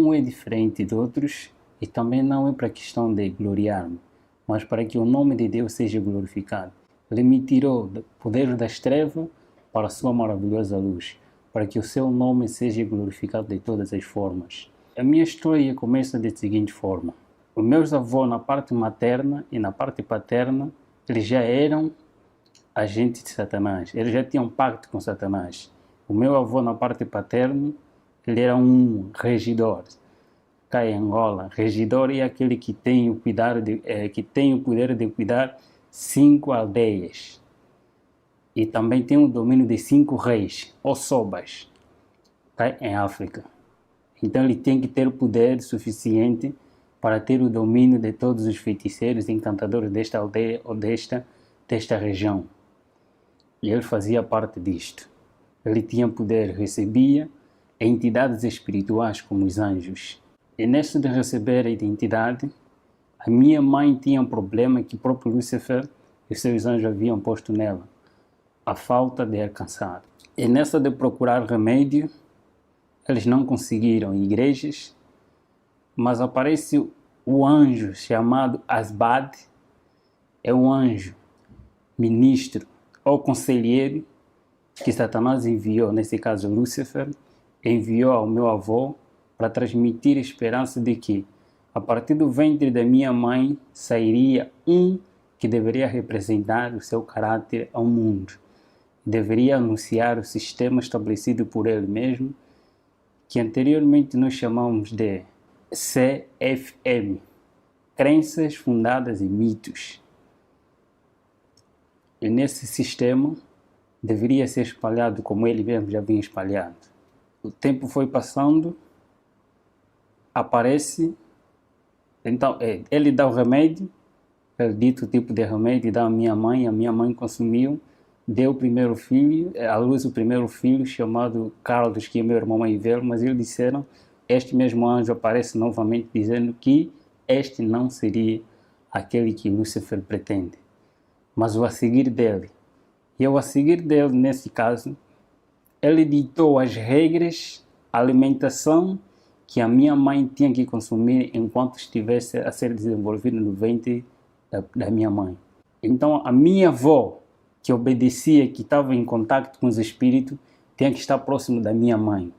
não é diferente de outros e também não é para questão de gloriar-me, mas para que o nome de Deus seja glorificado. Ele me tirou do poder das trevas para a sua maravilhosa luz, para que o seu nome seja glorificado de todas as formas. A minha história começa da seguinte forma. Os meus avós, na parte materna e na parte paterna, eles já eram agentes de Satanás. Eles já tinham pacto com Satanás. O meu avô, na parte paterna, ele era um regidor. Cá em Angola, regidor é aquele que tem o poder de cuidar 5 aldeias. E também tem o domínio de 5 reis, ou sobas, cá em África. Então ele tem que ter o poder suficiente para ter o domínio de todos os feiticeiros e encantadores desta aldeia ou desta região. E ele fazia parte disto. Ele tinha poder, recebia entidades espirituais como os anjos. E neste de receber a identidade, a minha mãe tinha um problema que o próprio Lúcifer e os seus anjos haviam posto nela. A falta de alcançar. E nessa de procurar remédio, eles não conseguiram em igrejas, mas aparece o anjo chamado Asbad, é um anjo, ministro ou conselheiro que Satanás enviou, nesse caso Lúcifer, enviou ao meu avô para transmitir a esperança de que, a partir do ventre da minha mãe, sairia um que deveria representar o seu caráter ao mundo. Deveria anunciar o sistema estabelecido por ele mesmo, que anteriormente nós chamamos de CFM, Crenças Fundadas em Mitos. E nesse sistema deveria ser espalhado como ele mesmo já vinha espalhado. O tempo foi passando, aparece, então ele dá o remédio, ele dito o tipo de remédio, dá à minha mãe consumiu, deu o primeiro filho, à luz o primeiro filho chamado Carlos, que é meu irmão mais velho, mas eles disseram, este mesmo anjo aparece novamente dizendo que este não seria aquele que Lúcifer pretende, mas o a seguir dele. E o a seguir dele, nesse caso, ele ditou as regras, a alimentação que a minha mãe tinha que consumir enquanto estivesse a ser desenvolvido no ventre da minha mãe. Então a minha avó, que obedecia, que estava em contato com os espíritos, tinha que estar próximo da minha mãe,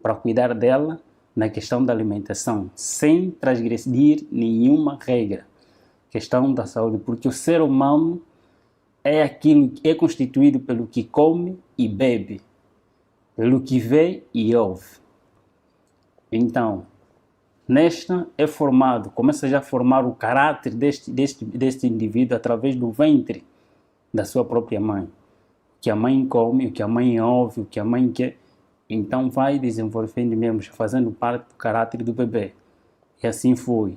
para cuidar dela na questão da alimentação, sem transgredir nenhuma regra. Questão da saúde, porque o ser humano é aquilo que é constituído pelo que come e bebe, pelo que vê e ouve. Então, nesta é formado, começa já a formar o caráter deste indivíduo através do ventre da sua própria mãe. O que a mãe come, o que a mãe ouve, o que a mãe quer, então vai desenvolvendo mesmo, fazendo parte do caráter do bebê. E assim foi.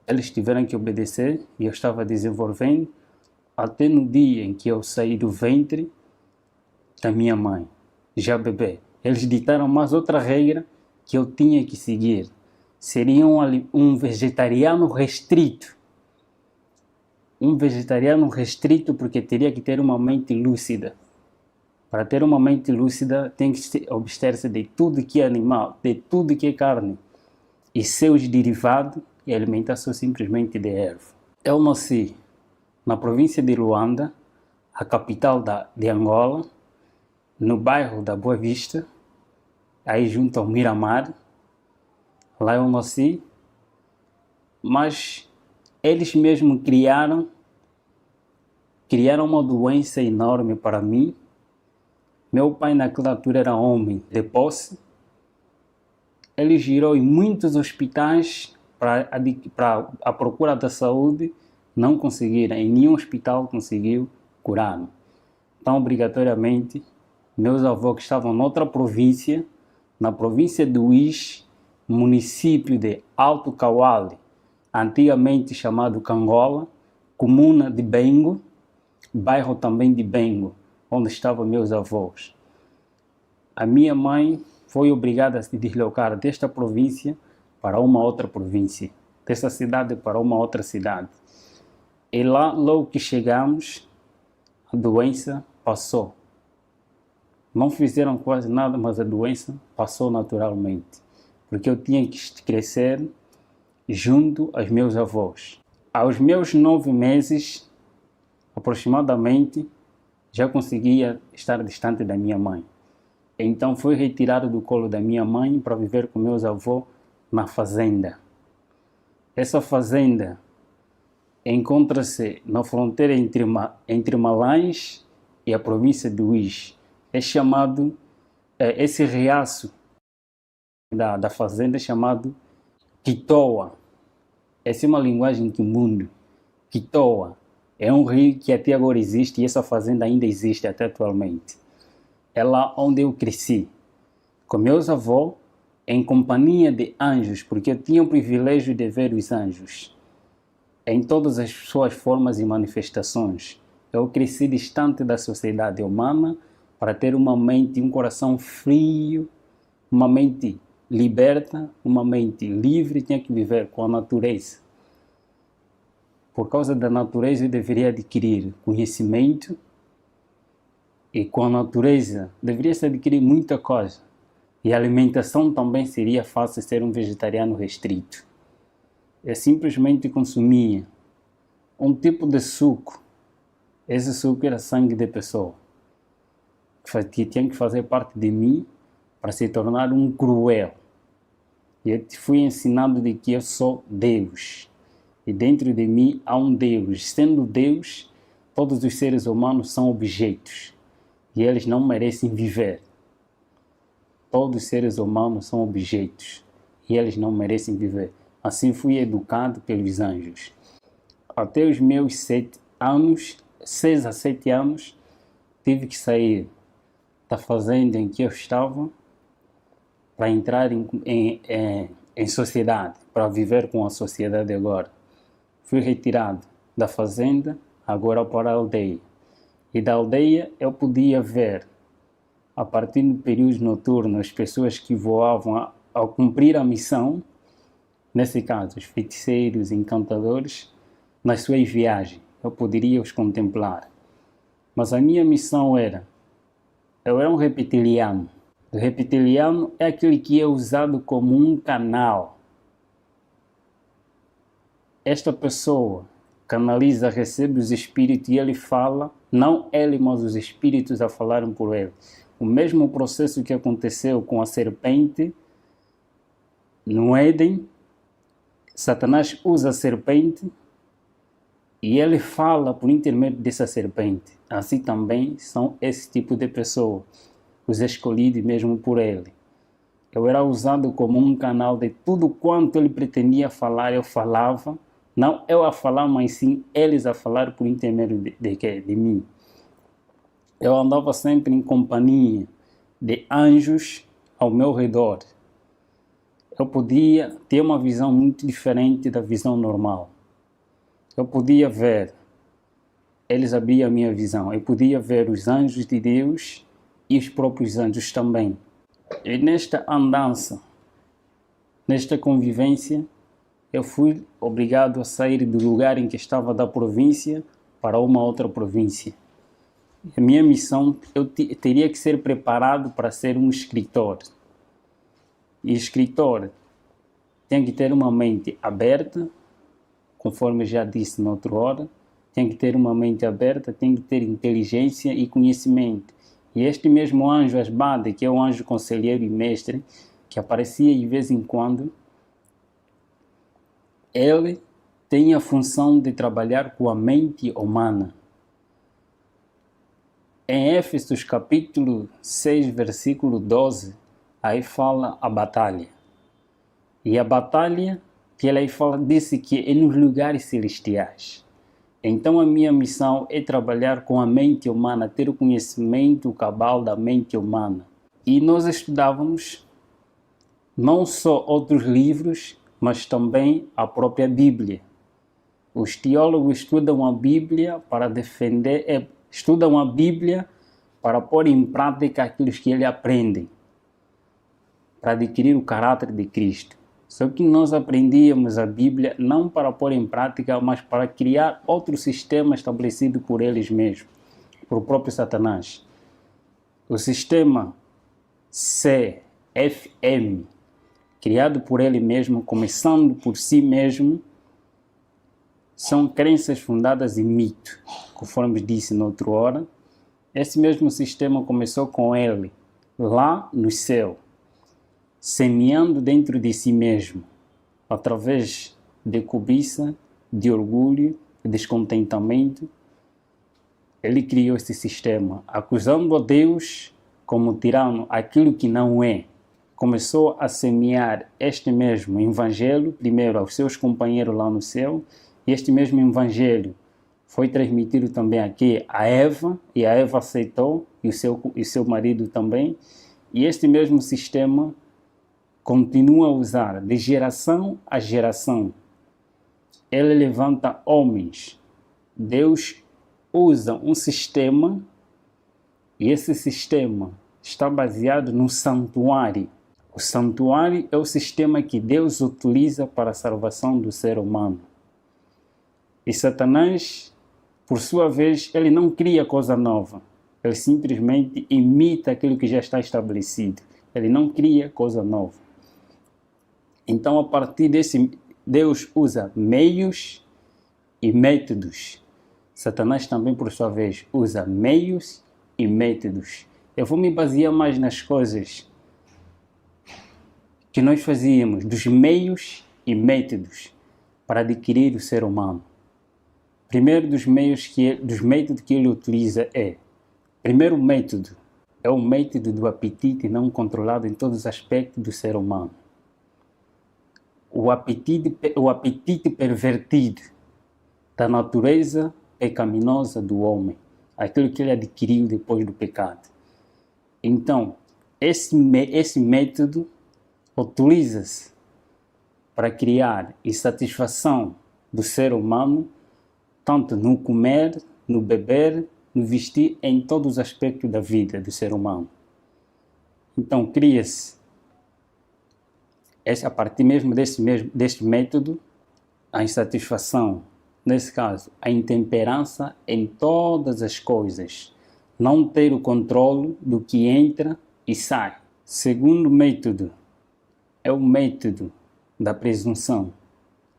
Eles tiveram que obedecer e eu estava desenvolvendo até no dia em que eu saí do ventre da minha mãe, já bebê. Eles ditaram mais outra regra que eu tinha que seguir. Seria um vegetariano restrito. Um vegetariano restrito porque teria que ter uma mente lúcida. Para ter uma mente lúcida tem que abster-se de tudo que é animal, de tudo que é carne. E seus derivados e alimentação simplesmente de erva. Eu nasci na província de Luanda, a capital de Angola, no bairro da Boa Vista, aí junto ao Miramar. Lá eu nasci, mas eles mesmos criaram uma doença enorme para mim. Meu pai naquela altura era homem de posse. Ele girou em muitos hospitais para a procura da saúde, não conseguiram, em nenhum hospital conseguiu curar-me. Então, obrigatoriamente, meus avós que estavam noutra província, na província do Uís, município de Alto Cauale, antigamente chamado Cangola, comuna de Bengo, bairro também de Bengo, onde estavam meus avós. A minha mãe foi obrigada a se deslocar desta província para uma outra província, dessa cidade para uma outra cidade. E lá, logo que chegamos, a doença passou. Não fizeram quase nada, mas a doença passou naturalmente. porque eu tinha que crescer junto aos meus avós. Aos meus 9 meses, aproximadamente, já conseguia estar distante da minha mãe. Então fui retirado do colo da minha mãe para viver com meus avós na fazenda. Essa fazenda encontra-se na fronteira entre Malães e a província de Uís. É chamado, esse riacho da fazenda é chamado Quitoa. Essa é uma linguagem quimundo. Quitoa é um rio que até agora existe e essa fazenda ainda existe até atualmente. É lá onde eu cresci, com meus avós, em companhia de anjos, porque eu tinha o privilégio de ver os anjos em todas as suas formas e manifestações. Eu cresci distante da sociedade humana para ter uma mente e um coração frio, uma mente liberta, uma mente livre, tinha que viver com a natureza. Por causa da natureza eu deveria adquirir conhecimento e com a natureza deveria-se adquirir muita coisa. E a alimentação também seria fácil ser um vegetariano restrito. Eu simplesmente consumia um tipo de suco. Esse suco era sangue de pessoa, que tinha que fazer parte de mim para se tornar um cruel. E eu fui ensinado de que eu sou Deus. E dentro de mim há um Deus. Sendo Deus, todos os seres humanos são objetos. E eles não merecem viver. Todos os seres humanos são objetos. E eles não merecem viver. Assim fui educado pelos anjos. Até os meus 6 a 7 anos, tive que sair da fazenda em que eu estava para entrar em sociedade, para viver com a sociedade agora. Fui retirado da fazenda, agora para a aldeia. E da aldeia eu podia ver, a partir do período noturno, as pessoas que voavam ao cumprir a missão, nesse caso, os feiticeiros, encantadores, nas suas viagens. Eu poderia os contemplar. Mas a minha missão eu era um reptiliano. O reptiliano é aquele que é usado como um canal. Esta pessoa canaliza, recebe os espíritos e ele fala, não ele, mas os espíritos a falarem por ele. O mesmo processo que aconteceu com a serpente no Éden, Satanás usa a serpente e ele fala por intermédio dessa serpente. Assim também são esse tipo de pessoa, os escolhidos mesmo por ele. Eu era usado como um canal de tudo quanto ele pretendia falar, eu falava. Não eu a falar, mas sim eles a falar por intermédio de mim. Eu andava sempre em companhia de anjos ao meu redor. Eu podia ter uma visão muito diferente da visão normal. Eu podia ver, eles abriam a minha visão, eu podia ver os anjos de Deus e os próprios anjos também. E nesta andança, nesta convivência, eu fui obrigado a sair do lugar em que estava da província para uma outra província. A minha missão, eu teria que ser preparado para ser um escritor. E escritor tem que ter uma mente aberta, conforme já disse na outra hora, tem que ter uma mente aberta, tem que ter inteligência e conhecimento. E este mesmo anjo Asbade, que é um anjo conselheiro e mestre, que aparecia de vez em quando, ele tem a função de trabalhar com a mente humana. Em Éfesos capítulo 6, versículo 12, aí fala a batalha. E a batalha que ele aí fala, disse que é nos lugares celestiais. Então a minha missão é trabalhar com a mente humana, ter o conhecimento cabal da mente humana. E nós estudávamos não só outros livros, mas também a própria Bíblia. Os teólogos estudam a Bíblia para defender, estudam a Bíblia para pôr em prática aquilo que eles aprendem, para adquirir o caráter de Cristo. Só que nós aprendíamos a Bíblia não para pôr em prática, mas para criar outro sistema estabelecido por eles mesmos, por o próprio criado por ele mesmo, começando por si mesmo, são crenças fundadas em mito, conforme disse na outra hora. Esse mesmo sistema começou com ele, lá no céu, semeando dentro de si mesmo, através de cobiça, de orgulho, de descontentamento. Ele criou esse sistema, acusando a Deus como tirano aquilo que não é. Começou a semear este mesmo evangelho, primeiro aos seus companheiros lá no céu, e este mesmo evangelho foi transmitido também aqui a Eva, e a Eva aceitou, e seu marido também, e este mesmo sistema continua a usar de geração a geração. Ele levanta homens. Deus usa um sistema, e esse sistema está baseado no santuário. O santuário é o sistema que Deus utiliza para a salvação do ser humano. E Satanás, por sua vez, ele não cria coisa nova. Ele simplesmente imita aquilo que já está estabelecido. Ele não cria coisa nova. Então, a partir desse, Deus usa meios e métodos. Satanás também, por sua vez, usa meios e métodos. Eu vou me basear mais nas coisas que nós fazíamos, dos meios e métodos para adquirir o ser humano. Primeiro dos métodos que ele utiliza primeiro método é o método do apetite não controlado em todos os aspectos do ser humano. O apetite pervertido da natureza pecaminosa do homem, aquilo que ele adquiriu depois do pecado. Então, esse método utiliza-se para criar insatisfação do ser humano, tanto no comer, no beber, no vestir, em todos os aspectos da vida do ser humano. Então, cria-se, a partir mesmo deste método, a insatisfação, nesse caso, a intemperança em todas as coisas, não ter o controle do que entra e sai. Segundo método é o método da presunção,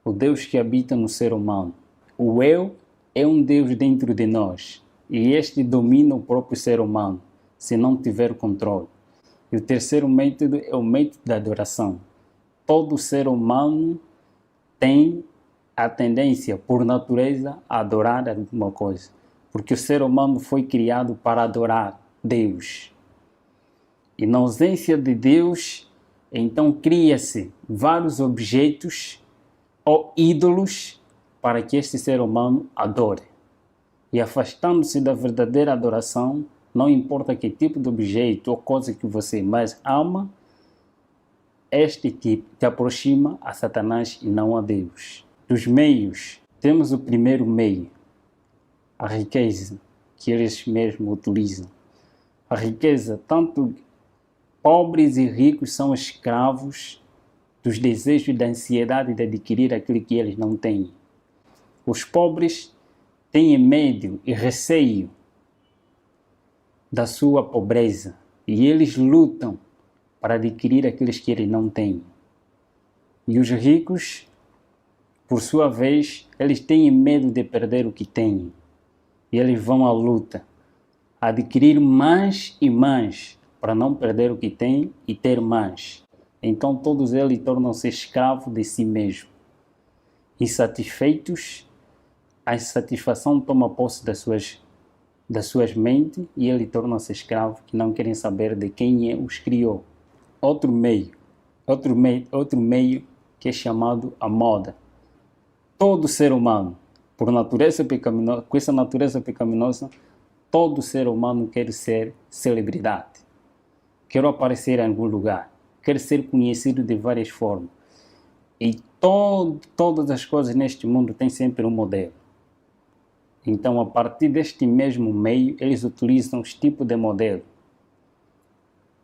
o Deus que habita no ser humano. O eu é um Deus dentro de nós e este domina o próprio ser humano, se não tiver controle. E o terceiro método é o método da adoração. Todo ser humano tem a tendência, por natureza, a adorar alguma coisa, porque o ser humano foi criado para adorar Deus. E na ausência de Deus, então cria-se vários objetos ou ídolos para que este ser humano adore. E afastando-se da verdadeira adoração, não importa que tipo de objeto ou coisa que você mais ama, este tipo te aproxima a Satanás e não a Deus. Dos meios, temos o primeiro meio, a riqueza, que eles mesmos utilizam. A riqueza, tanto pobres e ricos são escravos dos desejos e da ansiedade de adquirir aquilo que eles não têm. Os pobres têm medo e receio da sua pobreza e eles lutam para adquirir aqueles que eles não têm. E os ricos, por sua vez, eles têm medo de perder o que têm. E eles vão à luta, a adquirir mais e mais, para não perder o que têm e ter mais. Então todos eles tornam-se escravos de si mesmos. Insatisfeitos, a insatisfação toma posse das suas mentes e eles tornam-se escravos que não querem saber de quem os criou. Outro meio que é chamado a moda. Todo ser humano, por natureza pecaminosa, com essa natureza pecaminosa, todo ser humano quer ser celebridade. Quer aparecer em algum lugar, quer ser conhecido de várias formas. E todas as coisas neste mundo têm sempre um modelo. Então, a partir deste mesmo meio, eles utilizam os tipos de modelo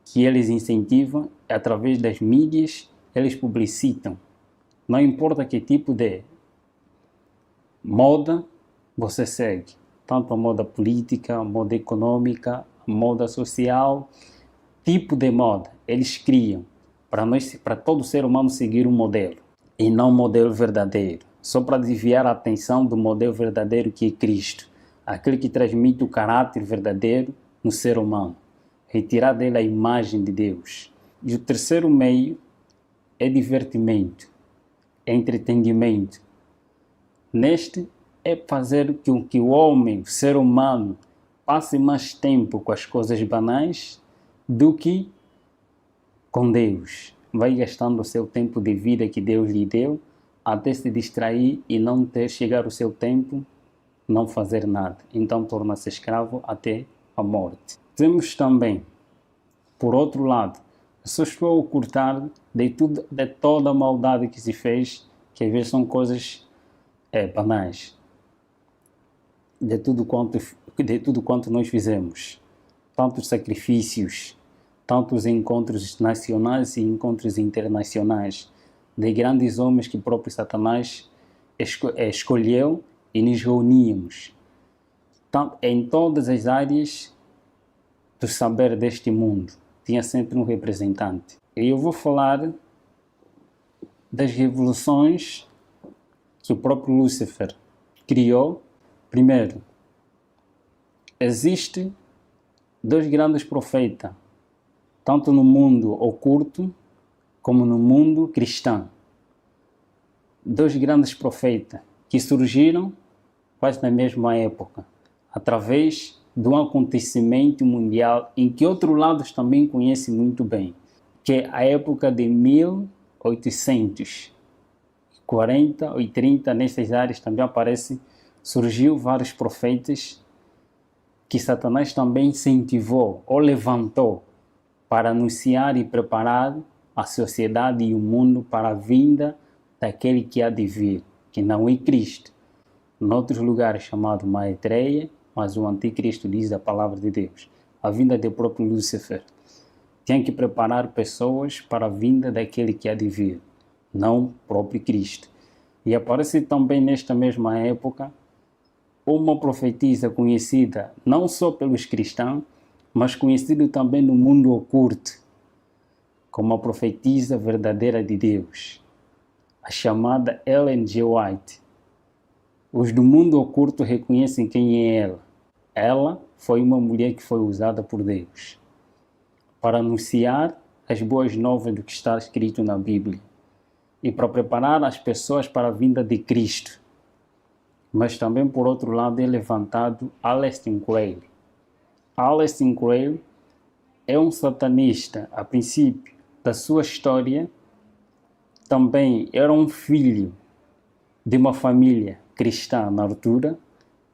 que eles incentivam através das mídias, eles publicitam. Não importa que tipo de moda você segue, tanto a moda política, a moda econômica, a moda social, tipo de moda eles criam para todo ser humano seguir um modelo, e não um modelo verdadeiro, só para desviar a atenção do modelo verdadeiro que é Cristo, aquele que transmite o caráter verdadeiro no ser humano, retirar dele a imagem de Deus. E o terceiro meio é divertimento, é entretenimento. Neste é fazer com que o homem, o ser humano, passe mais tempo com as coisas banais do que com Deus. Vai gastando o seu tempo de vida que Deus lhe deu até se distrair e não ter chegar o seu tempo, não fazer nada. Então torna-se escravo até a morte. Temos também, por outro lado, pessoas que vão ocultar de toda a maldade que se fez, que às vezes são coisas banais, de tudo quanto nós fizemos, tantos sacrifícios, tantos encontros nacionais e encontros internacionais, de grandes homens que o próprio Satanás escolheu e nos reuníamos. Em todas as áreas do saber deste mundo, tinha sempre um representante. E eu vou falar das revoluções que o próprio Lúcifer criou. Primeiro, existem dois grandes profetas, tanto no mundo oculto como no mundo cristão. Dois grandes profetas que surgiram quase na mesma época, através de um acontecimento mundial em que outros lados também conhecem muito bem, que é a época de 1840 ou 30, nessas áreas também surgiu vários profetas que Satanás também incentivou ou levantou para anunciar e preparar a sociedade e o mundo para a vinda daquele que há de vir, que não é Cristo. Em outros lugares chamado Maitreya, mas o anticristo diz a palavra de Deus. A vinda do próprio Lúcifer. Tem que preparar pessoas para a vinda daquele que há de vir, não o próprio Cristo. E aparece também nesta mesma época uma profetisa conhecida não só pelos cristãos, mas conhecida também no mundo oculto, como a profetisa verdadeira de Deus, a chamada Ellen G. White. Os do mundo oculto reconhecem quem é ela. Ela foi uma mulher que foi usada por Deus para anunciar as boas novas do que está escrito na Bíblia e para preparar as pessoas para a vinda de Cristo. Mas também, por outro lado, é levantado Aleister Crowley. Aleister Crowley é um satanista, a princípio da sua história. Também era um filho de uma família cristã na altura,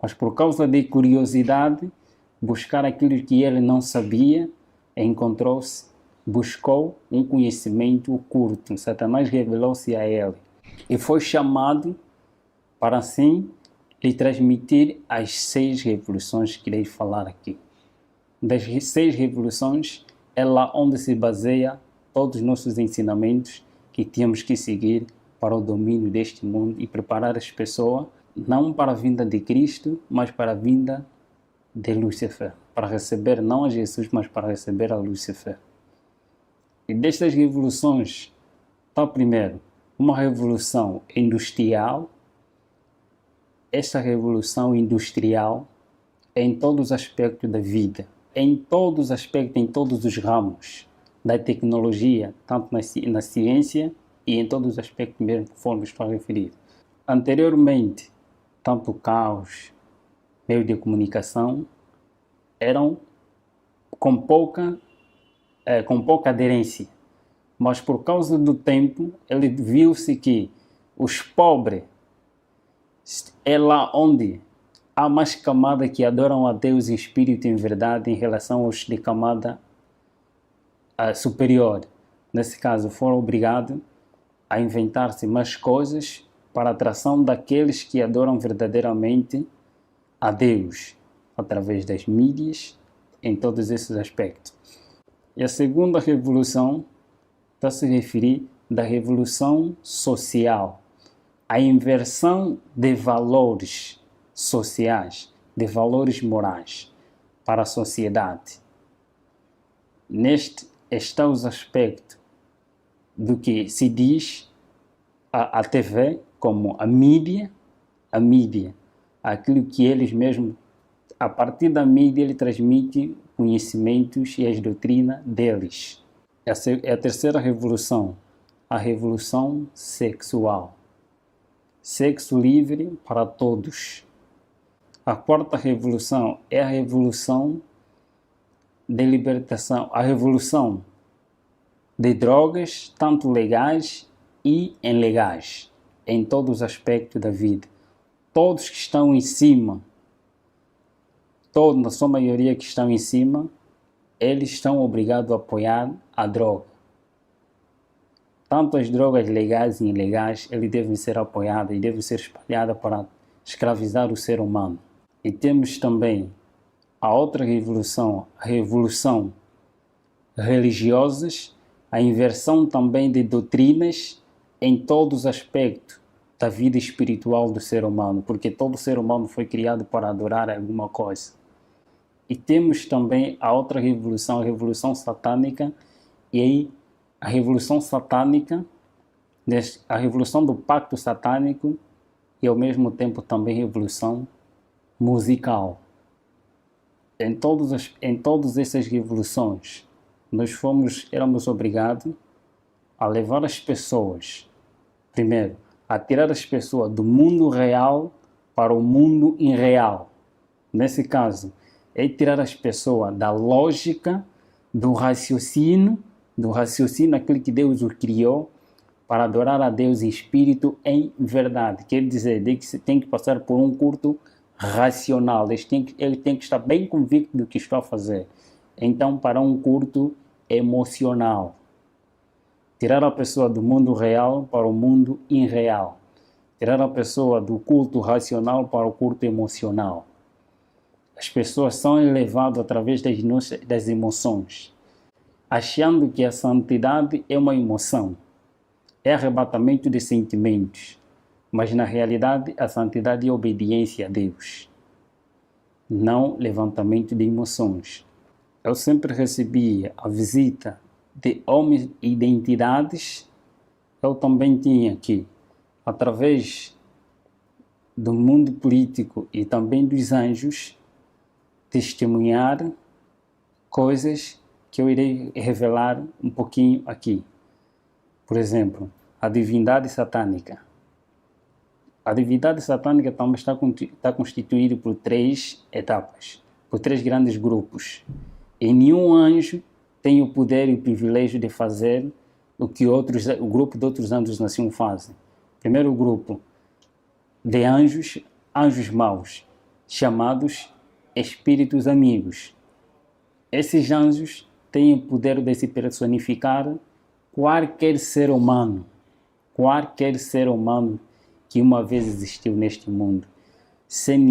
mas por causa de curiosidade, buscar aquilo que ele não sabia, buscou um conhecimento oculto. Satanás revelou-se a ele e foi chamado para assim lhe transmitir as 6 revoluções que irei falar aqui. Das 6 revoluções é lá onde se baseia todos os nossos ensinamentos que temos que seguir para o domínio deste mundo e preparar as pessoas não para a vinda de Cristo, mas para a vinda de Lúcifer, para receber não a Jesus, mas para receber a Lúcifer. E destas revoluções, está primeiro uma revolução industrial. Esta revolução industrial é em todos os aspectos da vida, em todos os aspectos, em todos os ramos da tecnologia, tanto na ciência e em todos os aspectos mesmo, conforme estou a referir. Anteriormente, tanto carros, meios de comunicação, eram com pouca aderência. Mas por causa do tempo, ele viu-se que os pobres é lá onde há mais camada que adoram a Deus em espírito e em verdade em relação aos de camada superior. Nesse caso, foram obrigados a inventar-se mais coisas para a atração daqueles que adoram verdadeiramente a Deus, através das mídias, em todos esses aspectos. E a segunda revolução está a se referir da revolução social, a inversão de valores sociais, de valores morais para a sociedade. Neste está os aspectos do que se diz a TV como a mídia, aquilo que eles mesmos, a partir da mídia, ele transmite conhecimentos e as doutrinas deles. Essa é a terceira revolução, a revolução sexual. Sexo livre para todos. A quarta revolução é a revolução de libertação, a revolução de drogas, tanto legais e ilegais, em todos os aspectos da vida. Todos que estão em cima, na sua maioria que estão em cima, eles estão obrigados a apoiar a droga. Tanto as drogas legais e ilegais, eles devem ser apoiadas e devem ser espalhadas para escravizar o ser humano. E temos também a outra revolução, a revolução religiosas, a inversão também de doutrinas em todos os aspectos da vida espiritual do ser humano, porque todo ser humano foi criado para adorar alguma coisa. E temos também a outra revolução, a revolução satânica, e aí a revolução satânica, a revolução do pacto satânico e ao mesmo tempo também revolução musical. Em todas essas revoluções, nós éramos obrigados a levar as pessoas, primeiro, a tirar as pessoas do mundo real para o mundo irreal. Nesse caso, é tirar as pessoas da lógica, do raciocínio aquele que Deus o criou, para adorar a Deus em espírito, em verdade. Quer dizer, que você tem que passar por um culto racional, ele tem que estar bem convicto do que está a fazer. Então, para um culto emocional. Tirar a pessoa do mundo real para o mundo irreal. Tirar a pessoa do culto racional para o culto emocional. As pessoas são elevadas através das emoções, achando que a santidade é uma emoção, é arrebatamento de sentimentos, mas na realidade a santidade é obediência a Deus, não levantamento de emoções. Eu sempre recebia a visita de homens e identidades. Eu também tinha que, através do mundo político e também dos anjos, testemunhar coisas que eu irei revelar um pouquinho aqui. Por exemplo, a divindade satânica. A divindade satânica também está constituída por 3 etapas, por 3 grandes grupos. E nenhum anjo tem o poder e o privilégio de fazer o que o grupo de outros anjos nasciam fazem. Primeiro grupo de anjos maus, chamados espíritos amigos. Esses anjos têm o poder de se personificar qualquer ser humano que uma vez existiu neste mundo, sem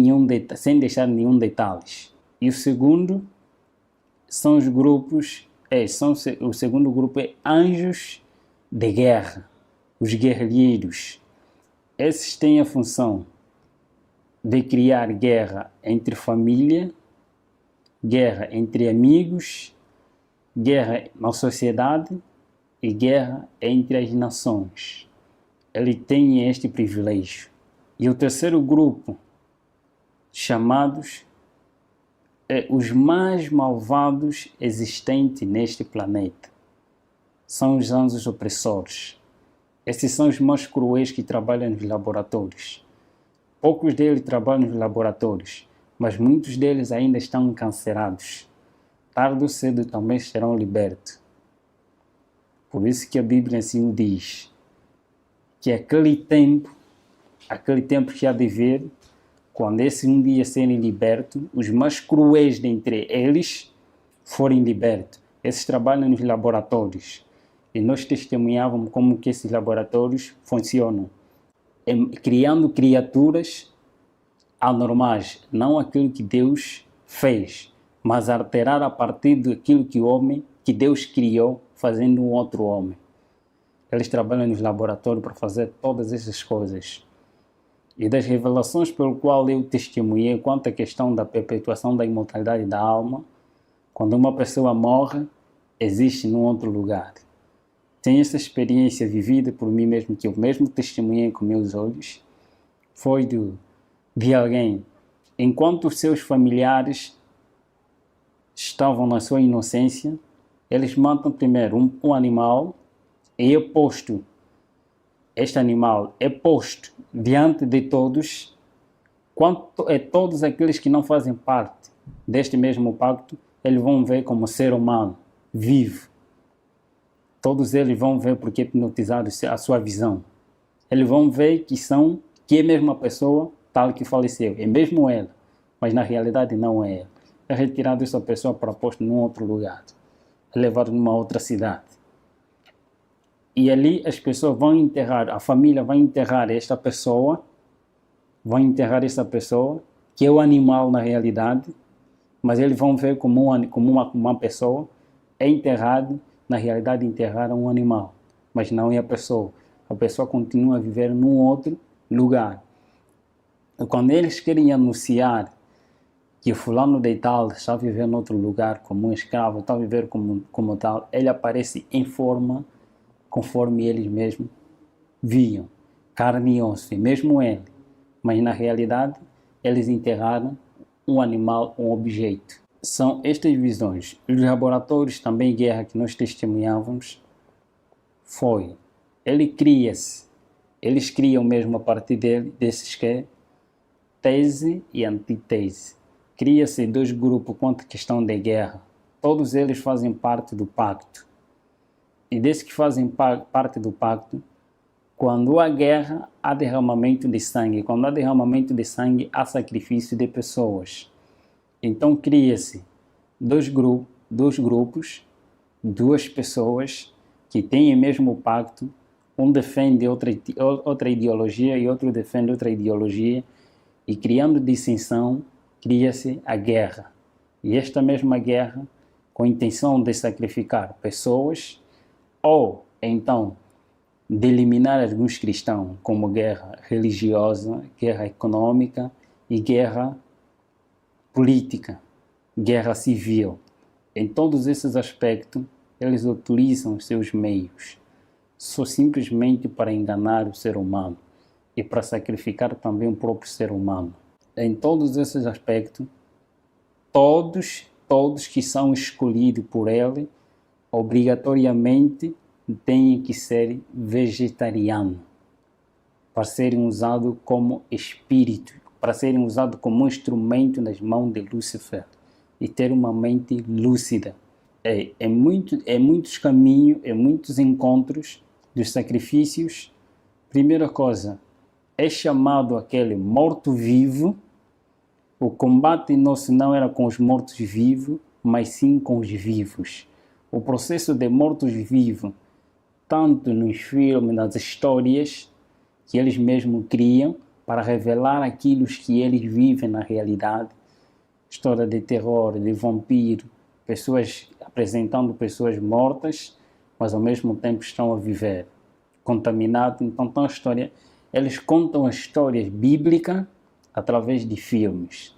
deixar nenhum detalhe. E o segundo são os grupos, o segundo grupo é anjos de guerra, os guerrilheiros. Esses têm a função de criar guerra entre família, guerra entre amigos, guerra na sociedade e guerra entre as nações. Ele tem este privilégio. E o terceiro grupo, chamados os mais malvados existentes neste planeta, são os anjos opressores. Esses são os mais cruéis que trabalham nos laboratórios. Poucos deles trabalham nos laboratórios, mas muitos deles ainda estão encarcerados. Tarde ou cedo também serão libertos. Por isso que a Bíblia assim diz, que aquele tempo que há de vir, quando esse um dia serem libertos, os mais cruéis dentre eles forem libertos. Esses trabalham nos laboratórios. E nós testemunhávamos como que esses laboratórios funcionam. Criando criaturas anormais, não aquilo que Deus fez, mas alterar a partir daquilo que Deus criou, fazendo um outro homem. Eles trabalham nos laboratórios para fazer todas essas coisas. E das revelações pelo qual eu testemunhei quanto à questão da perpetuação da imortalidade da alma, quando uma pessoa morre, existe num outro lugar. tenho essa experiência vivida por mim mesmo, que eu mesmo testemunhei com meus olhos, foi de alguém, enquanto os seus familiares estavam na sua inocência, eles matam primeiro um animal e este animal é posto diante de todos, quanto é todos aqueles que não fazem parte deste mesmo pacto, eles vão ver como ser humano, vivo. Todos eles vão ver porque é hipnotizado a sua visão. Eles vão ver que é mesmo a pessoa tal que faleceu, é mesmo ela, mas na realidade não é ela. É retirado essa pessoa para posto num outro lugar, é levado numa outra cidade. E ali as pessoas vão enterrar, a família vai enterrar esta pessoa, que é o animal na realidade, mas eles vão ver como uma pessoa é enterrado, na realidade enterraram um animal, mas não é a pessoa. A pessoa continua a viver num outro lugar. E quando eles querem anunciar que o fulano de tal está a viver em outro lugar como um escravo, está a viver como tal, ele aparece em forma conforme eles mesmos viam, carne e osso, mesmo ele. Mas na realidade, eles enterraram um animal, um objeto. São estas visões. Os laboratórios também de guerra que nós testemunhávamos eles criam mesmo a partir desses que é tese e antítese. Cria-se dois grupos quanto à questão de guerra. Todos eles fazem parte do pacto. E desses que fazem parte do pacto, quando há guerra, há derramamento de sangue. Quando há derramamento de sangue, há sacrifício de pessoas. Então cria-se dois grupos, duas pessoas que têm o mesmo pacto, um defende outra ideologia e outro defende outra ideologia, e criando dissensão, cria-se a guerra. E esta mesma guerra, com a intenção de sacrificar pessoas, ou então de eliminar alguns cristãos, como guerra religiosa, guerra econômica e guerra política, guerra civil. Em todos esses aspectos, eles utilizam os seus meios, só simplesmente para enganar o ser humano e para sacrificar também o próprio ser humano. Em todos esses aspectos, todos que são escolhidos por ele, obrigatoriamente têm que ser vegetarianos, para serem usados como espírito, para serem usados como instrumento nas mãos de Lúcifer e ter uma mente lúcida. Muitos caminhos, muitos encontros dos sacrifícios. Primeira coisa, é chamado aquele morto-vivo. O combate nosso não era com os mortos-vivos, mas sim com os vivos. O processo de mortos-vivos, tanto nos filmes, nas histórias que eles mesmos criam, para revelar aquilo que eles vivem na realidade. História de terror, de vampiro, pessoas apresentando pessoas mortas, mas ao mesmo tempo estão a viver, contaminados. Então, eles contam as histórias bíblicas através de filmes.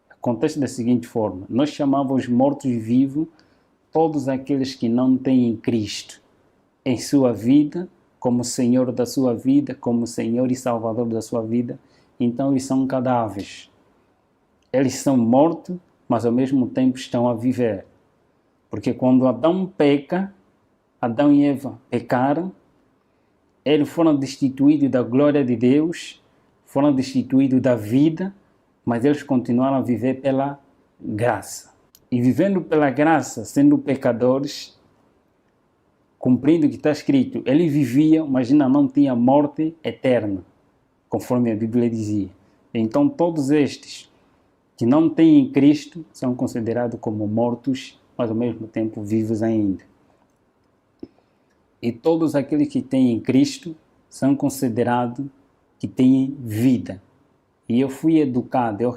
Acontece da seguinte forma: nós chamávamos mortos-vivos todos aqueles que não têm Cristo em sua vida, como Senhor da sua vida, como Senhor e Salvador da sua vida. Então eles são cadáveres. Eles são mortos, mas ao mesmo tempo estão a viver. Porque quando Adão peca, Adão e Eva pecaram, eles foram destituídos da glória de Deus, foram destituídos da vida, mas eles continuaram a viver pela graça. E vivendo pela graça, sendo pecadores, cumprindo o que está escrito, ele vivia, mas ainda não tinha morte eterna, conforme a Bíblia dizia. Então todos estes que não têm Cristo são considerados como mortos, mas ao mesmo tempo vivos ainda. E todos aqueles que têm Cristo são considerados que têm vida. E eu fui educado, eu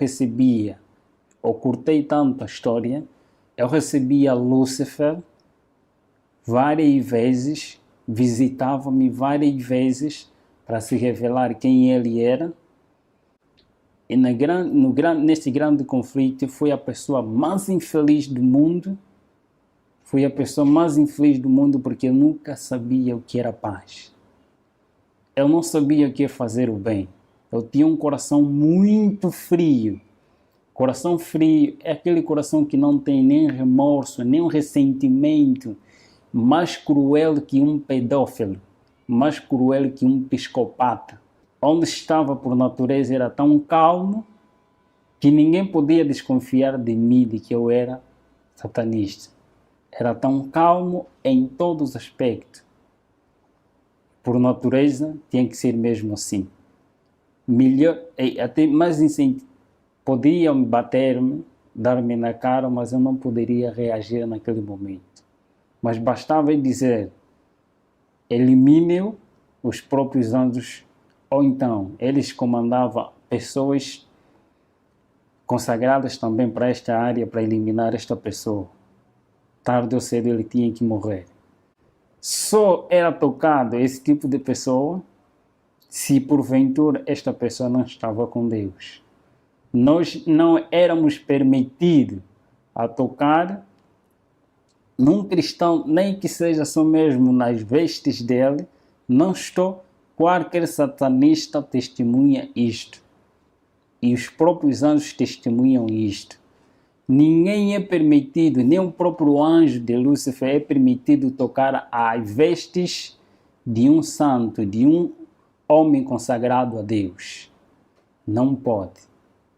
curtei tanto a história, eu recebia Lúcifer várias vezes, visitava-me várias vezes para se revelar quem ele era. E neste grande conflito, foi a pessoa mais infeliz do mundo, Fui a pessoa mais infeliz do mundo porque eu nunca sabia o que era paz. Eu não sabia o que é fazer o bem. Eu tinha um coração muito frio. Coração frio é aquele coração que não tem nem remorso, nem um ressentimento, mais cruel que um pedófilo, mais cruel que um psicopata. Onde estava por natureza era tão calmo que ninguém podia desconfiar de mim, de que eu era satanista. Era tão calmo em todos os aspectos. Por natureza, tinha que ser mesmo assim. Melhor, até mais incentivo. Podiam bater-me, dar-me na cara, mas eu não poderia reagir naquele momento. Mas bastava dizer, elimine os próprios anjos, ou então eles comandavam pessoas consagradas também para esta área, para eliminar esta pessoa. Tarde ou cedo ele tinha que morrer. Só era tocado esse tipo de pessoa se porventura esta pessoa não estava com Deus. Nós não éramos permitidos a tocar num cristão, nem que seja só mesmo nas vestes dele. Não estou, qualquer satanista testemunha isto. E os próprios anjos testemunham isto. Ninguém é permitido, nem o próprio anjo de Lúcifer é permitido tocar as vestes de um santo, de um homem consagrado a Deus. Não pode,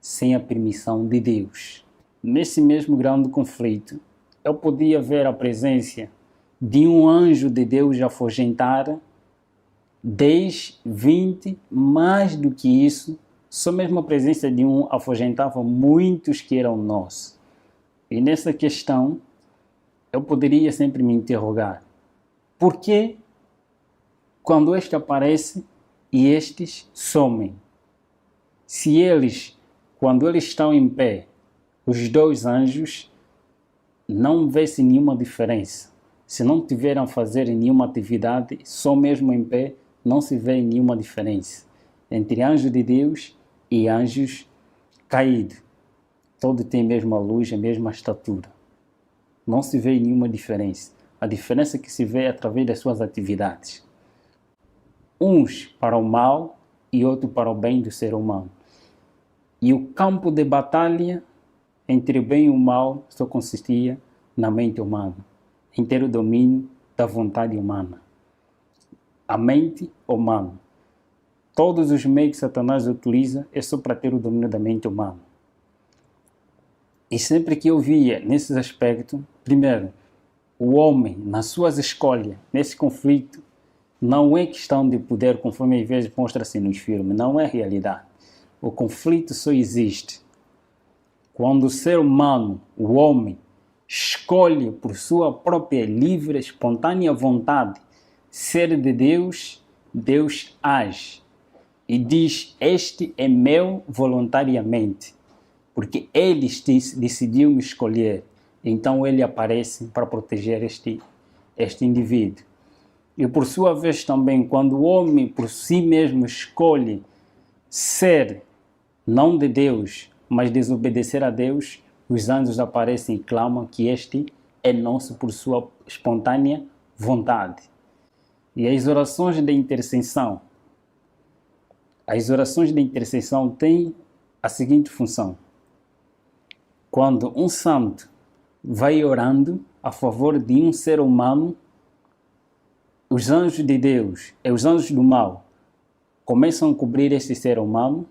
sem a permissão de Deus. Nesse mesmo grande conflito, eu podia ver a presença de um anjo de Deus afugentar 10, 20, mais do que isso. Só mesmo a presença de um afugentava muitos que eram nossos. E nessa questão, eu poderia sempre me interrogar. Por que quando este aparece e estes somem? Se eles, quando eles estão em pé, os dois anjos, não vê-se nenhuma diferença. Se não tiveram a fazer nenhuma atividade, só mesmo em pé, não se vê nenhuma diferença entre anjos de Deus e anjos caídos. Todos têm a mesma luz, a mesma estatura. Não se vê nenhuma diferença. A diferença que se vê é através das suas atividades. Uns para o mal e outros para o bem do ser humano. E o campo de batalha entre o bem e o mal só consistia na mente humana, em ter o domínio da vontade humana. A mente humana. Todos os meios que Satanás utiliza é só para ter o domínio da mente humana. E sempre que eu via nesses aspectos, primeiro, o homem, nas suas escolhas, nesse conflito, não é questão de poder, conforme às vezes mostra-se nos filmes, não é realidade. O conflito só existe quando o ser humano, o homem, escolhe por sua própria livre, espontânea vontade ser de Deus, Deus age e diz, este é meu voluntariamente, porque ele decidiu me escolher, então ele aparece para proteger este indivíduo. E por sua vez também, quando o homem por si mesmo escolhe ser não de Deus, mas desobedecer a Deus, os anjos aparecem e clamam que este é nosso por sua espontânea vontade. E as orações de intercessão têm a seguinte função. Quando um santo vai orando a favor de um ser humano, os anjos de Deus e os anjos do mal começam a cobrir esse ser humano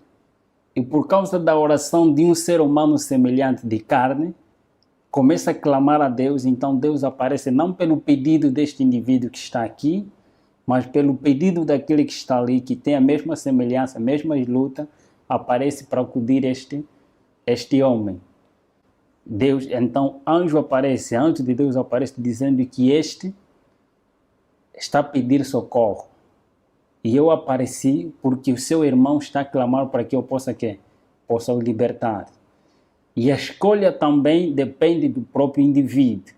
e por causa da oração de um ser humano semelhante de carne, começa a clamar a Deus, então Deus aparece não pelo pedido deste indivíduo que está aqui, mas pelo pedido daquele que está ali, que tem a mesma semelhança, a mesma luta, aparece para acudir este homem. Deus, então, anjo de Deus aparece dizendo que este está a pedir socorro. E eu apareci porque o seu irmão está a clamar para que eu possa o libertar. E a escolha também depende do próprio indivíduo.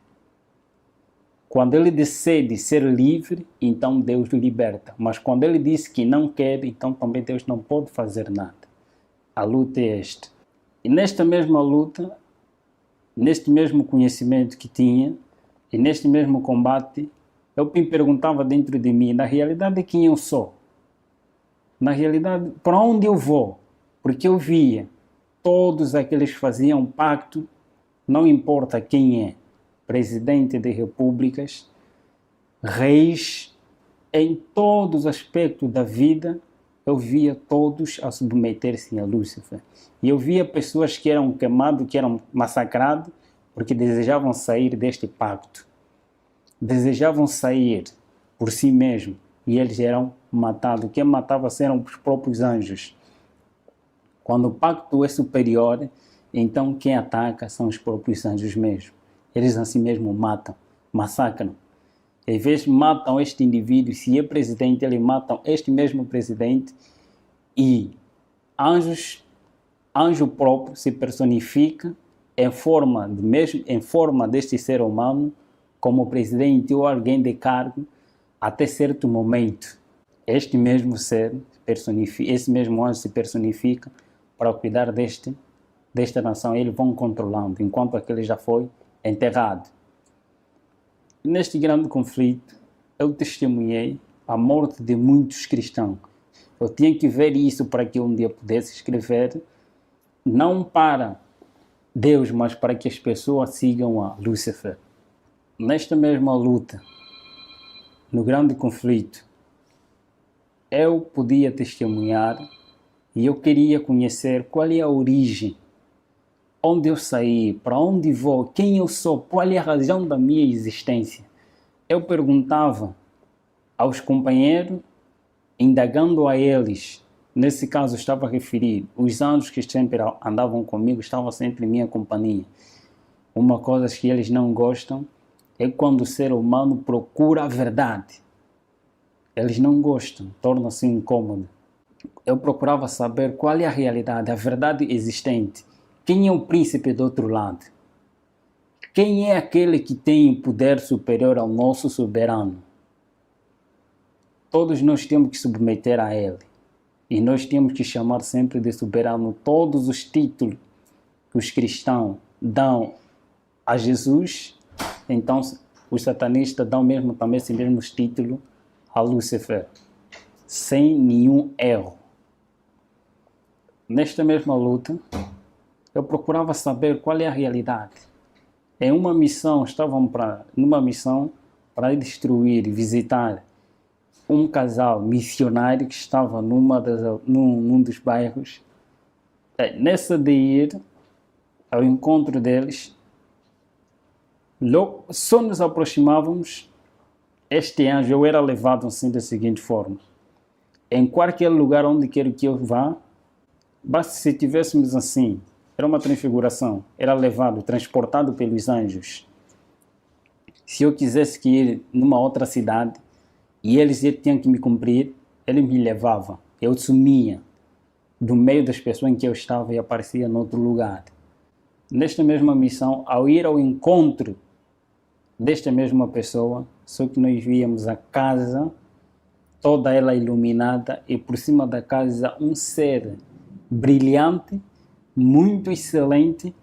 Quando ele decide ser livre, então Deus o liberta. Mas quando ele diz que não quer, então também Deus não pode fazer nada. A luta é esta. E nesta mesma luta, neste mesmo conhecimento que tinha, E neste mesmo combate, eu me perguntava dentro de mim, na realidade, quem eu sou? Na realidade, para onde eu vou? Porque eu via todos aqueles que faziam pacto, não importa quem é, presidente de repúblicas, reis, em todos os aspectos da vida, eu via todos a submeter-se a Lúcifer. E eu via pessoas que eram queimadas, que eram massacradas, porque desejavam sair deste pacto. Desejavam sair por si mesmos, e eles eram matados. Quem matava eram os próprios anjos. Quando o pacto é superior, então quem ataca são os próprios anjos mesmo. Eles assim mesmo matam, massacram. Às vezes matam este indivíduo, se é presidente, eles matam este mesmo presidente, e anjo próprio se personifica em forma deste ser humano, como presidente ou alguém de cargo, até certo momento. Este mesmo ser esse mesmo anjo se personifica para cuidar desta nação. Eles vão controlando, enquanto aquele já foi enterrado. Neste grande conflito, eu testemunhei a morte de muitos cristãos. Eu tinha que ver isso para que um dia pudesse escrever, não para Deus, mas para que as pessoas sigam a Lúcifer. Nesta mesma luta, no grande conflito, eu podia testemunhar e eu queria conhecer qual é a origem, onde eu saí, para onde vou, quem eu sou, qual é a razão da minha existência. Eu perguntava aos companheiros, indagando a eles, nesse caso estava a referir, os anjos que sempre andavam comigo, estavam sempre em minha companhia. Uma coisa que eles não gostam é quando o ser humano procura a verdade. Eles não gostam, torna-se incômodo. Eu procurava saber qual é a realidade, a verdade existente. Quem é o príncipe do outro lado? Quem é aquele que tem poder superior ao nosso soberano? Todos nós temos que submeter a ele. E nós temos que chamar sempre de soberano todos os títulos que os cristãos dão a Jesus. Então, os satanistas dão mesmo também esse mesmo título a Lúcifer, sem nenhum erro. Nesta mesma luta, eu procurava saber qual é a realidade. Em uma missão, numa missão para destruir e visitar um casal missionário que estava num dos bairros. Nessa de ir ao encontro deles, logo, só nos aproximávamos, este anjo, eu era levado assim da seguinte forma: em qualquer lugar onde quer que eu vá, basta se tivéssemos assim, era uma transfiguração, era levado, transportado pelos anjos. Se eu quisesse ir numa outra cidade e eles tinham que me cumprir, eles me levavam, eu sumia do meio das pessoas em que eu estava e aparecia em outro lugar. Nesta mesma missão, ao ir ao encontro desta mesma pessoa, só que nós víamos a casa toda ela iluminada e por cima da casa um ser brilhante, muito excelente,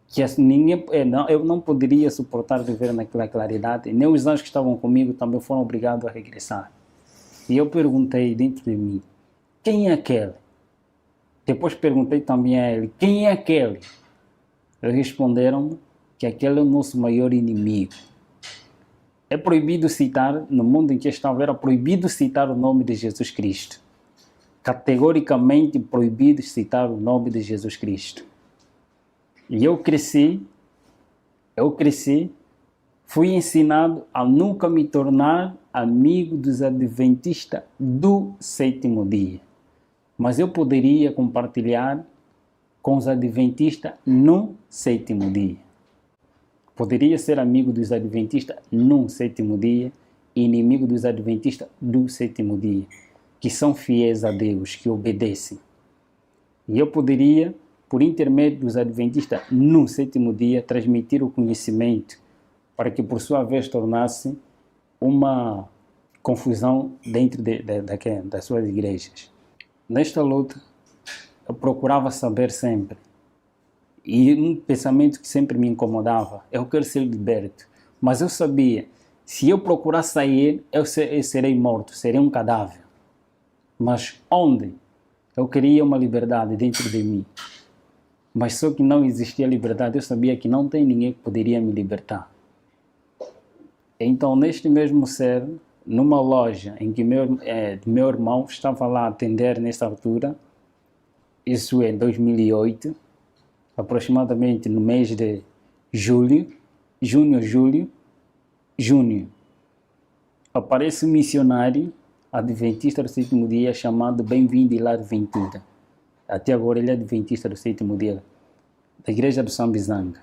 que eu não poderia suportar viver naquela claridade. Nem os anjos que estavam comigo também foram obrigados a regressar. E eu perguntei dentro de mim, quem é aquele? Depois perguntei também a ele, quem é aquele? Eles responderam que aquele é o nosso maior inimigo. É proibido citar, no mundo em que estava, era proibido citar o nome de Jesus Cristo. Categoricamente proibido citar o nome de Jesus Cristo. E eu cresci, fui ensinado a nunca me tornar amigo dos adventistas do sétimo dia. Mas eu poderia compartilhar com os adventistas no sétimo dia. Poderia ser amigo dos adventistas no sétimo dia e inimigo dos adventistas do sétimo dia, que são fiéis a Deus, que obedecem. E eu poderia, por intermédio dos adventistas no sétimo dia, transmitir o conhecimento para que, por sua vez, tornasse uma confusão dentro das suas igrejas. Nesta luta, eu procurava saber sempre. E um pensamento que sempre me incomodava, eu quero ser liberto. Mas eu sabia, se eu procurar sair, eu serei morto, serei um cadáver. Mas onde? Eu queria uma liberdade dentro de mim. Mas só que não existia liberdade, eu sabia que não tem ninguém que poderia me libertar. Então, neste mesmo ser, numa loja em que meu irmão estava lá a atender nessa altura, isso em 2008, aproximadamente no mês de junho, aparece um missionário adventista do sétimo dia chamado Bem-vindo Hilário Ventura. Até agora ele é adventista do sétimo dia da igreja do Sambizanga,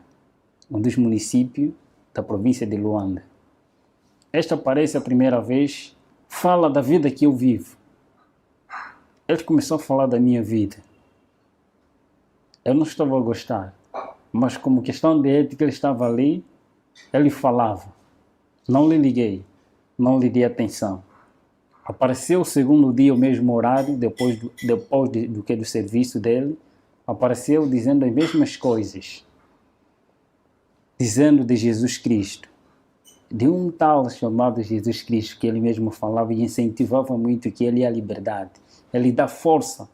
um dos municípios da província de Luanda. Esta aparece a primeira vez, fala da vida que eu vivo. Ele começou a falar da minha vida. Eu não estava a gostar, mas como questão de ética ele estava ali, ele falava. Não lhe liguei, não lhe dei atenção. Apareceu o segundo dia, o mesmo horário, depois do serviço dele, apareceu dizendo as mesmas coisas, dizendo de Jesus Cristo, de um tal chamado Jesus Cristo, que ele mesmo falava e incentivava muito que ele é a liberdade. Ele dá força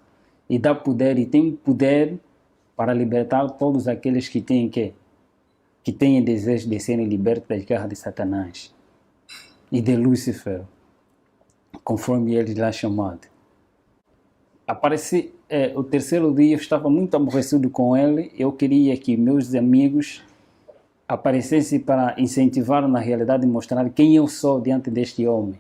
e dá poder, e tem poder para libertar todos aqueles que têm desejo de serem libertos das garras de Satanás e de Lúcifer, conforme ele lá chamado. Apareci, o terceiro dia eu estava muito aborrecido com ele, eu queria que meus amigos aparecessem para incentivar na realidade e mostrar quem eu sou diante deste homem,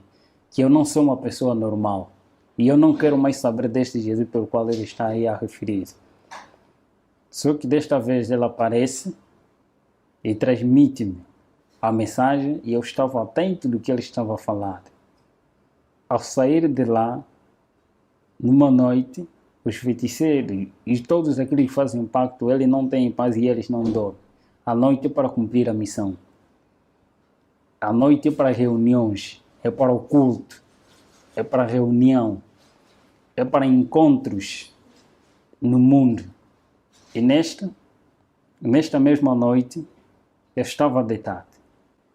que eu não sou uma pessoa normal, e eu não quero mais saber deste Jesus pelo qual ele está aí a referir. Só que desta vez ele aparece e transmite-me a mensagem e eu estava atento do que ele estava a falar. Ao sair de lá, numa noite, os feiticeiros e todos aqueles que fazem pacto, eles não têm paz e eles não dormem. A noite é para cumprir a missão. A noite é para reuniões, é para o culto, é para reunião, é para encontros no mundo. E nesta mesma noite, eu estava deitado.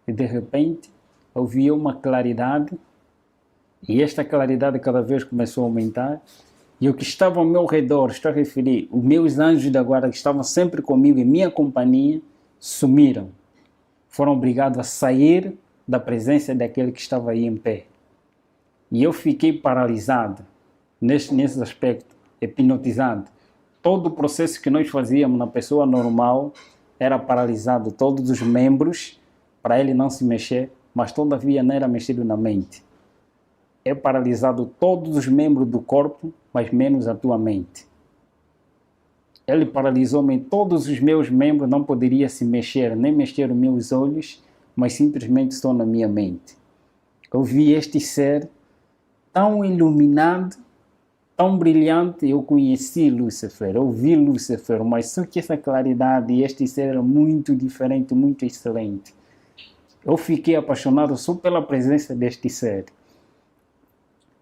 E de repente, eu vi uma claridade. E esta claridade cada vez começou a aumentar. E o que estava ao meu redor, estou a referir, os meus anjos da guarda que estavam sempre comigo em minha companhia, sumiram. Foram obrigados a sair da presença daquele que estava aí em pé. E eu fiquei paralisado, nesse aspecto, hipnotizado. Todo o processo que nós fazíamos na pessoa normal era paralisado, todos os membros, para ele não se mexer, mas todavia não era mexido na mente. É paralisado todos os membros do corpo, mas menos a tua mente. Ele paralisou-me, todos os meus membros não poderiam se mexer, nem mexer os meus olhos, mas simplesmente só na minha mente. Eu vi este ser tão iluminado, tão brilhante, eu conheci Lúcifer, eu vi Lúcifer, mas só que essa claridade e este ser era muito diferente, muito excelente. Eu fiquei apaixonado só pela presença deste ser.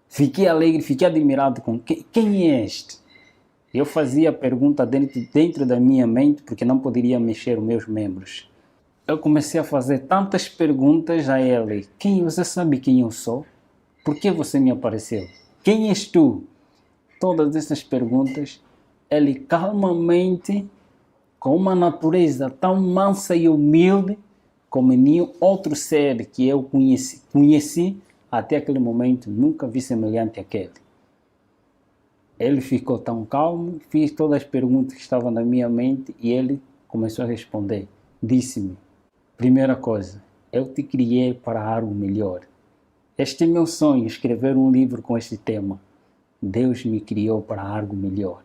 Fiquei alegre, fiquei admirado com quem é este? Eu fazia a pergunta dentro da minha mente, porque não poderia mexer os meus membros. Eu comecei a fazer tantas perguntas a ele. Você sabe quem eu sou? Por que você me apareceu? Quem és tu? Todas essas perguntas, ele calmamente, com uma natureza tão mansa e humilde, como nenhum outro ser que eu conheci até aquele momento, nunca vi semelhante àquele. Ele ficou tão calmo, fiz todas as perguntas que estavam na minha mente e ele começou a responder. Disse-me, primeira coisa, eu te criei para algo melhor. Este é meu sonho, escrever um livro com este tema. Deus me criou para algo melhor.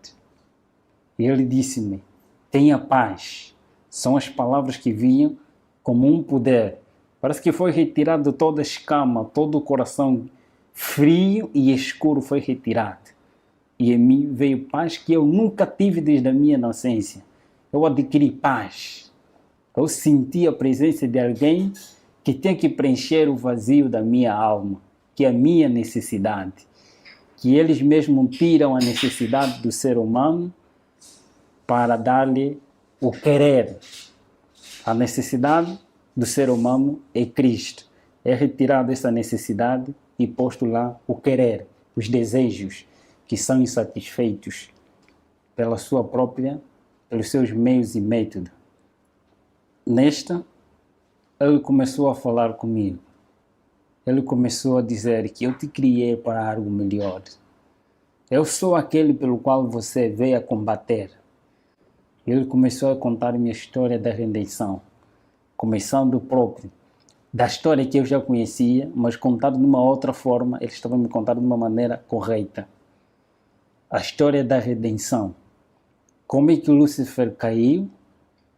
E ele disse-me, tenha paz. São as palavras que vinham como um poder. Parece que foi retirado toda a escama, todo o coração frio e escuro foi retirado. E em mim veio paz que eu nunca tive desde a minha nascença. Eu adquiri paz. Eu senti a presença de alguém que tem que preencher o vazio da minha alma, que é a minha necessidade. Que eles mesmos tiram a necessidade do ser humano para dar-lhe o querer. A necessidade do ser humano é Cristo. É retirado essa necessidade e posto lá o querer, os desejos que são insatisfeitos pela sua própria, pelos seus meios e métodos. Nesta, ele começou a falar comigo. Ele começou a dizer que eu te criei para algo melhor. Eu sou aquele pelo qual você veio a combater. Ele começou a contar minha história da redenção, começando próprio da história que eu já conhecia, mas contado de uma outra forma. Ele estava me contando de uma maneira correta. A história da redenção. Como é que Lúcifer caiu?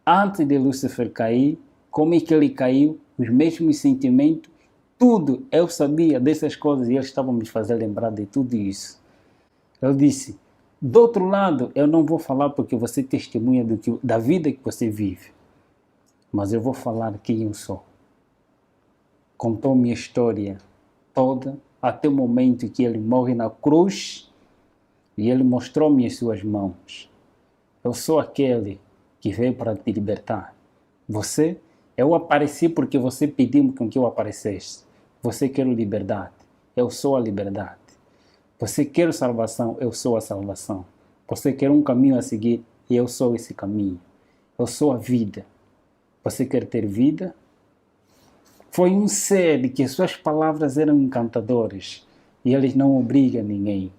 Antes de Lúcifer cair, como é que ele caiu? Os mesmos sentimentos, tudo. Eu sabia dessas coisas e ele estava me fazendo lembrar de tudo isso. Ele disse, do outro lado, eu não vou falar porque você testemunha da vida que você vive, mas eu vou falar quem eu sou. Contou minha história toda, até o momento que ele morre na cruz e ele mostrou-me as suas mãos. Eu sou aquele que veio para te libertar. Eu apareci porque você pediu com que eu aparecesse. Você quer liberdade, eu sou a liberdade. Você quer salvação, eu sou a salvação. Você quer um caminho a seguir, e eu sou esse caminho. Eu sou a vida. Você quer ter vida? Foi um ser que suas palavras eram encantadoras e eles não obrigam ninguém.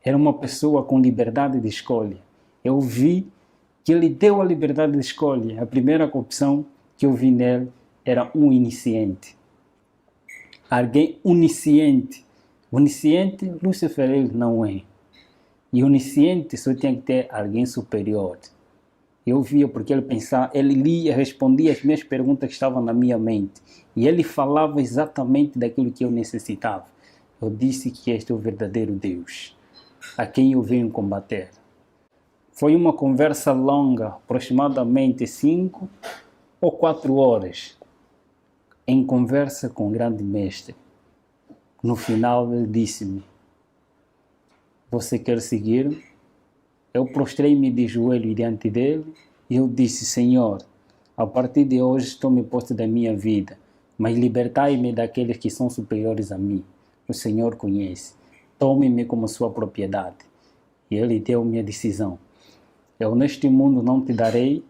Era uma pessoa com liberdade de escolha. Eu vi que ele deu a liberdade de escolha. A primeira opção que eu vi nele era um iniciante. Alguém onisciente. Onisciente, Lúcifer ele não é. E onisciente só tinha que ter alguém superior. Eu via porque ele pensava, ele lia, respondia as minhas perguntas que estavam na minha mente. E ele falava exatamente daquilo que eu necessitava. Eu disse que este é o verdadeiro Deus, a quem eu venho combater. Foi uma conversa longa, aproximadamente 5 ou 4 horas, em conversa com o grande mestre. No final ele disse-me, você quer seguir? Eu prostrei-me de joelho diante dele e eu disse, Senhor, a partir de hoje estou-me posto da minha vida, mas libertai-me daqueles que são superiores a mim. O Senhor conhece. Tome-me como sua propriedade. E ele deu minha decisão. Eu neste mundo não te darei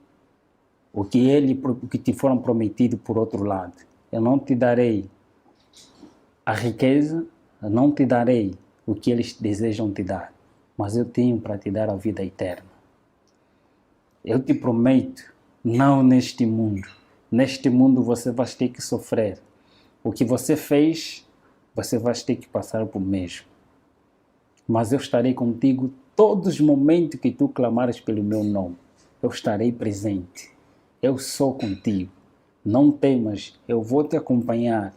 o que te foram prometido por outro lado. Eu não te darei a riqueza, eu não te darei o que eles desejam te dar, mas eu tenho para te dar a vida eterna. Eu te prometo, não neste mundo. Neste mundo você vai ter que sofrer. O que você fez, você vai ter que passar por mesmo. Mas eu estarei contigo todos os momentos que tu clamares pelo meu nome. Eu estarei presente. Eu sou contigo. Não temas, eu vou te acompanhar.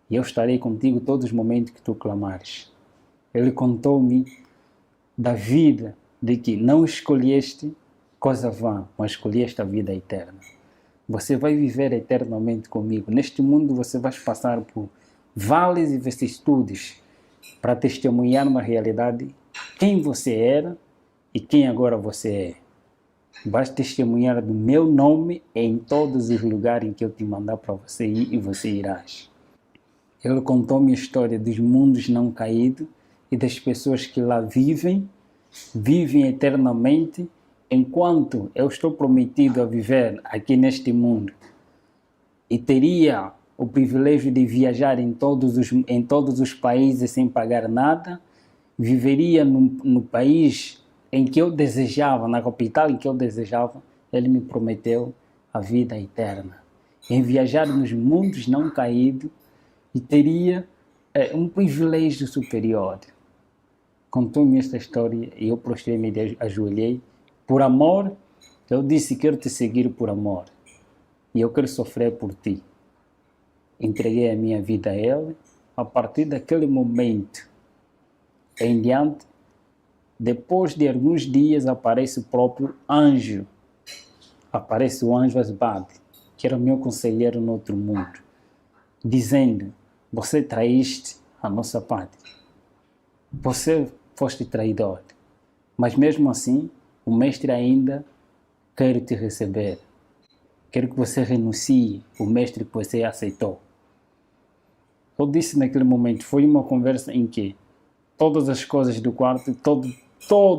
E eu estarei contigo todos os momentos que tu clamares. Ele contou-me da vida, de que não escolheste coisa vã, mas escolheste a vida eterna. Você vai viver eternamente comigo. Neste mundo você vai passar por vales e vicissitudes para testemunhar uma realidade, quem você era e quem agora você é. Vais testemunhar do meu nome em todos os lugares em que eu te mandar para você ir e você irás. Ele contou-me a história dos mundos não caídos e das pessoas que lá vivem eternamente, enquanto eu estou prometido a viver aqui neste mundo e teria o privilégio de viajar em todos os países sem pagar nada, viveria no país em que eu desejava, na capital em que eu desejava. Ele me prometeu a vida eterna, em viajar nos mundos não caídos, e teria um privilégio superior. Contou-me esta história e eu prostrei-me e ajoelhei. Por amor, eu disse, quero te seguir por amor. E eu quero sofrer por ti. Entreguei a minha vida a ele. A partir daquele momento em diante, depois de alguns dias, aparece o próprio anjo. Aparece o anjo Asbad, que era o meu conselheiro no outro mundo, dizendo, você traíste a nossa pátria. Você foste traidor. Mas mesmo assim, o mestre ainda quer te receber. Quero que você renuncie o mestre que você aceitou. Eu disse naquele momento, foi uma conversa em que todas as coisas do quarto, todo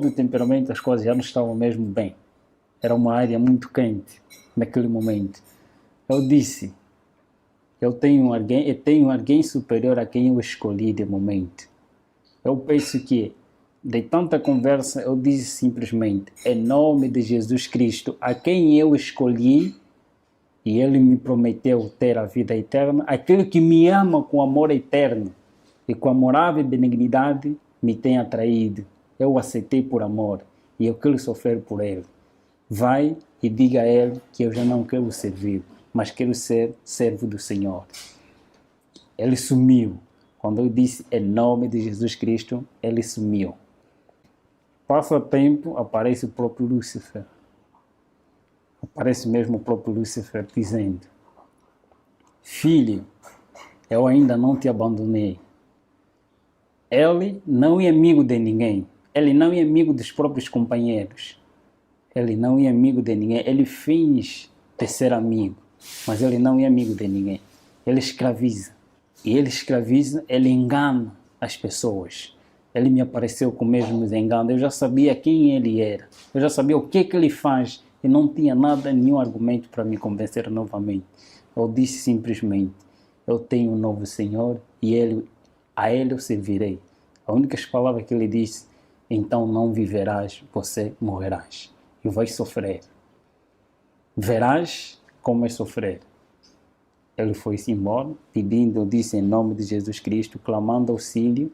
o temperamento das coisas já não estavam mesmo bem. Era uma área muito quente naquele momento. Eu disse, eu tenho alguém superior a quem eu escolhi de momento. Eu penso que, de tanta conversa, eu disse simplesmente, em nome de Jesus Cristo, a quem eu escolhi, e ele me prometeu ter a vida eterna, aquele que me ama com amor eterno e com amorável benignidade me tem atraído. Eu o aceitei por amor e eu quero sofrer por ele. Vai e diga a ele que eu já não quero servir, mas quero ser servo do Senhor. Ele sumiu. Quando eu disse em nome de Jesus Cristo, ele sumiu. Passa tempo, aparece o próprio Lúcifer. Aparece mesmo o próprio Lúcifer dizendo, filho, eu ainda não te abandonei. Ele não é amigo de ninguém. Ele não é amigo dos próprios companheiros. Ele não é amigo de ninguém. Ele finge de ser amigo, mas ele não é amigo de ninguém. Ele escraviza. E ele escraviza, ele engana as pessoas. Ele me apareceu com o mesmo engano. Eu já sabia quem ele era. Eu já sabia o que ele faz. E não tinha nenhum argumento para me convencer novamente. Eu disse simplesmente, eu tenho um novo Senhor e a ele eu servirei. A única palavra que ele disse, então não viverás, você morrerás. E vais sofrer. Verás como é sofrer. Ele foi-se embora, pedindo, eu disse em nome de Jesus Cristo, clamando auxílio,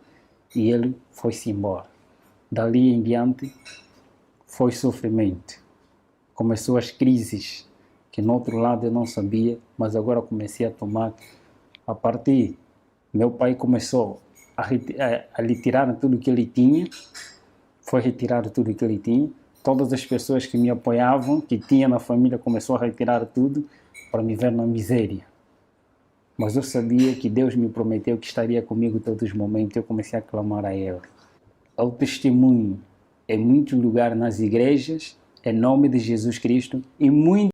e ele foi-se embora. Dali em diante, foi sofrimento. Começou as crises, que no outro lado eu não sabia, mas agora comecei a tomar. A partir, meu pai começou a lhe tirar tudo que ele tinha, foi retirar tudo que ele tinha. Todas as pessoas que me apoiavam, que tinha na família, começou a retirar tudo para me ver na miséria. Mas eu sabia que Deus me prometeu que estaria comigo todos os momentos. Eu comecei a clamar a Ele. Eu testemunho em muitos lugares nas igrejas, em nome de Jesus Cristo, e muito